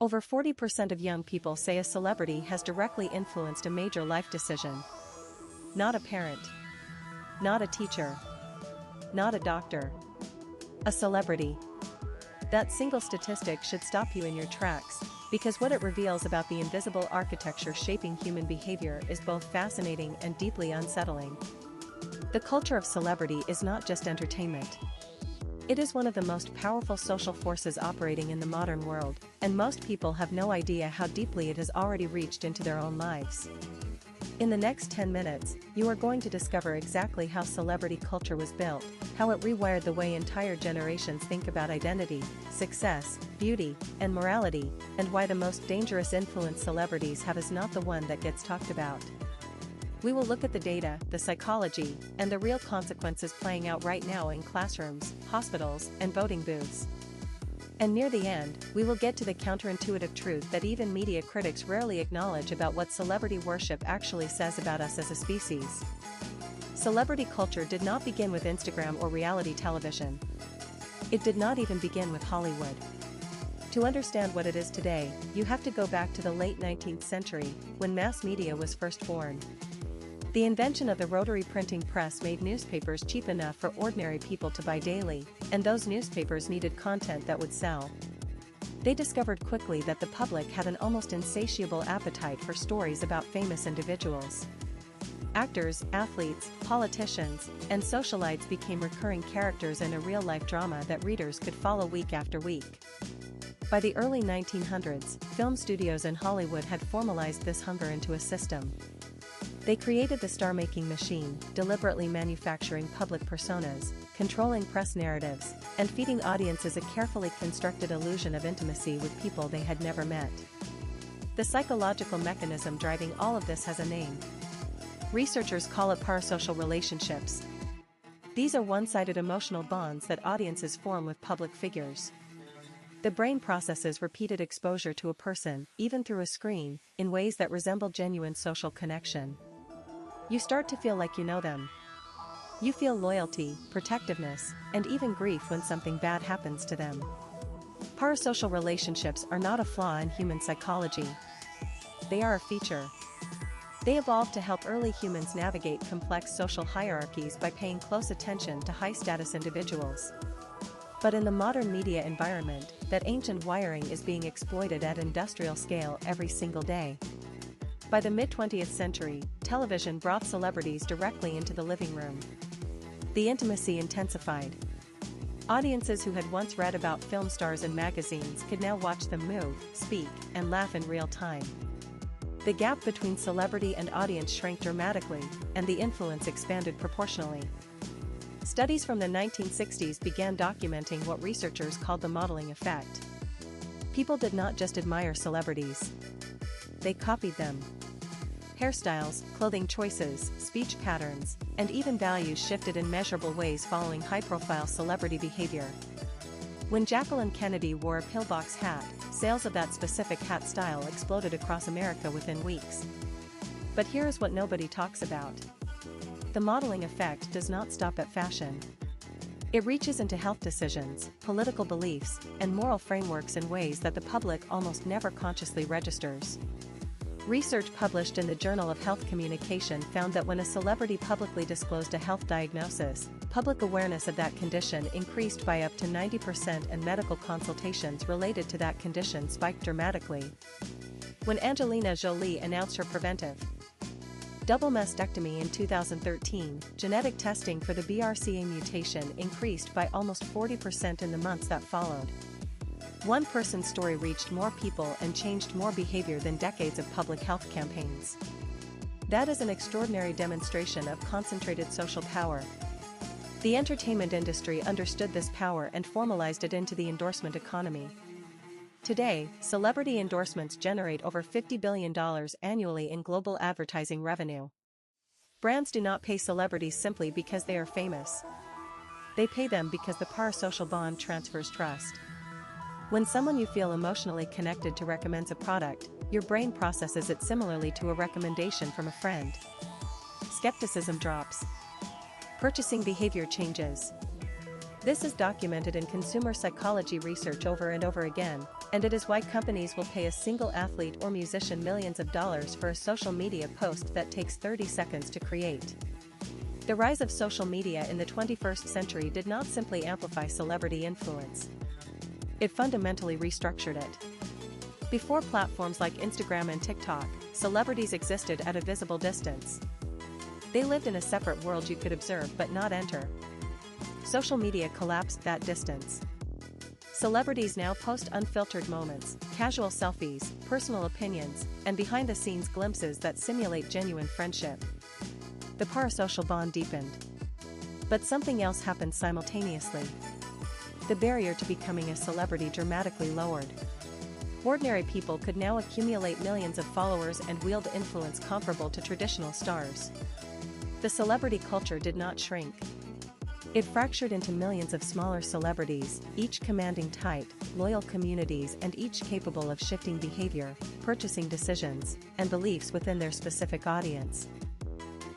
Over 40% of young people say a celebrity has directly influenced a major life decision. Not a parent. Not a teacher. Not a doctor. A celebrity. That single statistic should stop you in your tracks, because what it reveals about the invisible architecture shaping human behavior is both fascinating and deeply unsettling. The culture of celebrity is not just entertainment. It is one of the most powerful social forces operating in the modern world, and most people have no idea how deeply it has already reached into their own lives. In the next 10 minutes, you are going to discover exactly how celebrity culture was built, how it rewired the way entire generations think about identity, success, beauty, and morality, and why the most dangerous influence celebrities have is not the one that gets talked about. We will look at the data, the psychology, and the real consequences playing out right now in classrooms, hospitals, and voting booths. And near the end, we will get to the counterintuitive truth that even media critics rarely acknowledge about what celebrity worship actually says about us as a species. Celebrity culture did not begin with Instagram or reality television. It did not even begin with Hollywood. To understand what it is today, you have to go back to the late 19th century, when mass media was first born. The invention of the rotary printing press made newspapers cheap enough for ordinary people to buy daily, and those newspapers needed content that would sell. They discovered quickly that the public had an almost insatiable appetite for stories about famous individuals. Actors, athletes, politicians, and socialites became recurring characters in a real-life drama that readers could follow week after week. By the early 1900s, film studios in Hollywood had formalized this hunger into a system. They created the star-making machine, deliberately manufacturing public personas, controlling press narratives, and feeding audiences a carefully constructed illusion of intimacy with people they had never met. The psychological mechanism driving all of this has a name. Researchers call it parasocial relationships. These are one-sided emotional bonds that audiences form with public figures. The brain processes repeated exposure to a person, even through a screen, in ways that resemble genuine social connection. You start to feel like you know them. You feel loyalty, protectiveness, and even grief when something bad happens to them. Parasocial relationships are not a flaw in human psychology. They are a feature. They evolved to help early humans navigate complex social hierarchies by paying close attention to high-status individuals. But in the modern media environment, that ancient wiring is being exploited at industrial scale every single day. By the mid-20th century, television brought celebrities directly into the living room. The intimacy intensified. Audiences who had once read about film stars in magazines could now watch them move, speak, and laugh in real time. The gap between celebrity and audience shrank dramatically, and the influence expanded proportionally. Studies from the 1960s began documenting what researchers called the modeling effect. People did not just admire celebrities. They copied them. Hairstyles, clothing choices, speech patterns, and even values shifted in measurable ways following high-profile celebrity behavior. When Jacqueline Kennedy wore a pillbox hat, sales of that specific hat style exploded across America within weeks. But here is what nobody talks about. The modeling effect does not stop at fashion. It reaches into health decisions, political beliefs, and moral frameworks in ways that the public almost never consciously registers. Research published in the Journal of Health Communication found that when a celebrity publicly disclosed a health diagnosis, public awareness of that condition increased by up to 90% and medical consultations related to that condition spiked dramatically. When Angelina Jolie announced her preventive double mastectomy in 2013, genetic testing for the BRCA mutation increased by almost 40% in the months that followed. One person's story reached more people and changed more behavior than decades of public health campaigns. That is an extraordinary demonstration of concentrated social power. The entertainment industry understood this power and formalized it into the endorsement economy. Today, celebrity endorsements generate over $50 billion annually in global advertising revenue. Brands do not pay celebrities simply because they are famous. They pay them because the parasocial bond transfers trust. When someone you feel emotionally connected to recommends a product, your brain processes it similarly to a recommendation from a friend. Skepticism drops. Purchasing behavior changes. This is documented in consumer psychology research over and over again, And it is why companies will pay a single athlete or musician millions of dollars for a social media post that takes 30 seconds to create. The rise of social media in the 21st century did not simply amplify celebrity influence. It fundamentally restructured it. Before platforms like Instagram and TikTok, celebrities existed at a visible distance. They lived in a separate world you could observe but not enter. Social media collapsed that distance. Celebrities now post unfiltered moments, casual selfies, personal opinions, and behind-the-scenes glimpses that simulate genuine friendship. The parasocial bond deepened. But something else happened simultaneously. The barrier to becoming a celebrity dramatically lowered. Ordinary people could now accumulate millions of followers and wield influence comparable to traditional stars. The celebrity culture did not shrink. It fractured into millions of smaller celebrities, each commanding tight, loyal communities and each capable of shifting behavior, purchasing decisions, and beliefs within their specific audience.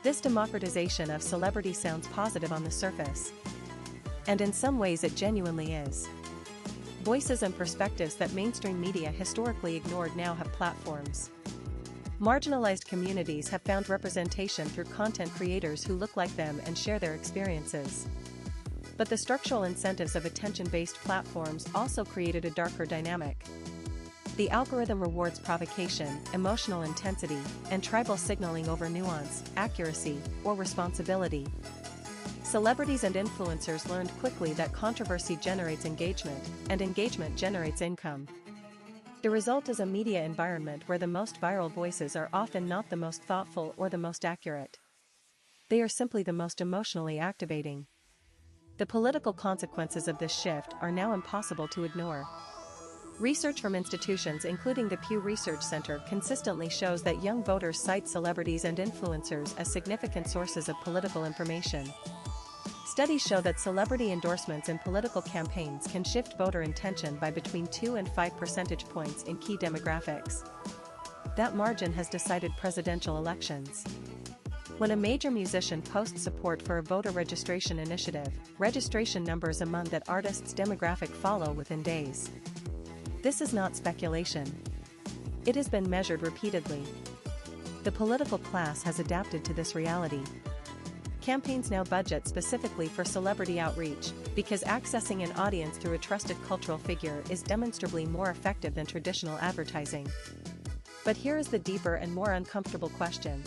This democratization of celebrity sounds positive on the surface. And in some ways it genuinely is. Voices and perspectives that mainstream media historically ignored now have platforms. Marginalized communities have found representation through content creators who look like them and share their experiences. But the structural incentives of attention-based platforms also created a darker dynamic. The algorithm rewards provocation, emotional intensity, and tribal signaling over nuance, accuracy, or responsibility. Celebrities and influencers learned quickly that controversy generates engagement, and engagement generates income. The result is a media environment where the most viral voices are often not the most thoughtful or the most accurate. They are simply the most emotionally activating. The political consequences of this shift are now impossible to ignore. Research from institutions including the Pew Research Center consistently shows that young voters cite celebrities and influencers as significant sources of political information. Studies show that celebrity endorsements in political campaigns can shift voter intention by between 2 and 5 percentage points in key demographics. That margin has decided presidential elections. When a major musician posts support for a voter registration initiative, registration numbers among that artist's demographic follow within days. This is not speculation. It has been measured repeatedly. The political class has adapted to this reality. Campaigns now budget specifically for celebrity outreach, because accessing an audience through a trusted cultural figure is demonstrably more effective than traditional advertising. But here is the deeper and more uncomfortable question.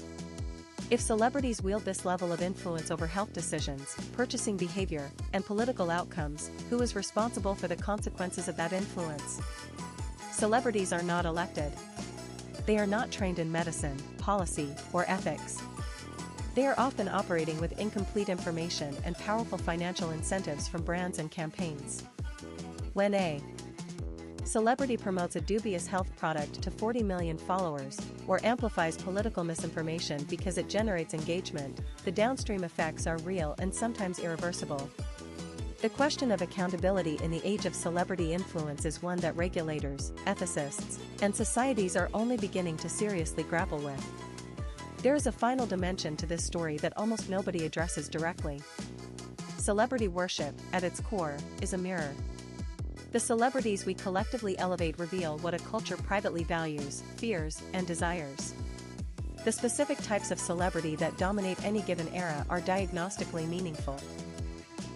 If celebrities wield this level of influence over health decisions, purchasing behavior, and political outcomes, who is responsible for the consequences of that influence? Celebrities are not elected. They are not trained in medicine, policy, or ethics. They are often operating with incomplete information and powerful financial incentives from brands and campaigns. When a celebrity promotes a dubious health product to 40 million followers, or amplifies political misinformation because it generates engagement, the downstream effects are real and sometimes irreversible. The question of accountability in the age of celebrity influence is one that regulators, ethicists, and societies are only beginning to seriously grapple with. There is a final dimension to this story that almost nobody addresses directly. Celebrity worship, at its core, is a mirror. The celebrities we collectively elevate reveal what a culture privately values, fears, and desires. The specific types of celebrity that dominate any given era are diagnostically meaningful.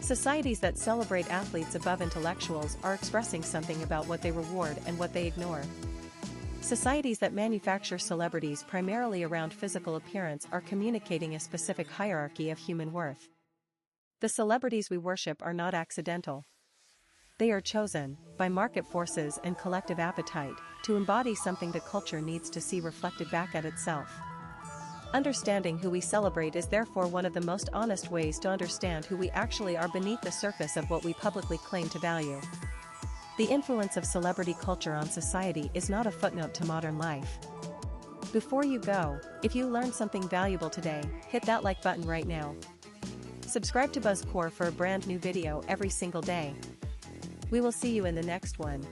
Societies that celebrate athletes above intellectuals are expressing something about what they reward and what they ignore. Societies that manufacture celebrities primarily around physical appearance are communicating a specific hierarchy of human worth. The celebrities we worship are not accidental. They are chosen, by market forces and collective appetite, to embody something the culture needs to see reflected back at itself. Understanding who we celebrate is therefore one of the most honest ways to understand who we actually are beneath the surface of what we publicly claim to value. The influence of celebrity culture on society is not a footnote to modern life. Before you go, if you learned something valuable today, hit that like button right now. Subscribe to BuzzCore for a brand new video every single day. We will see you in the next one.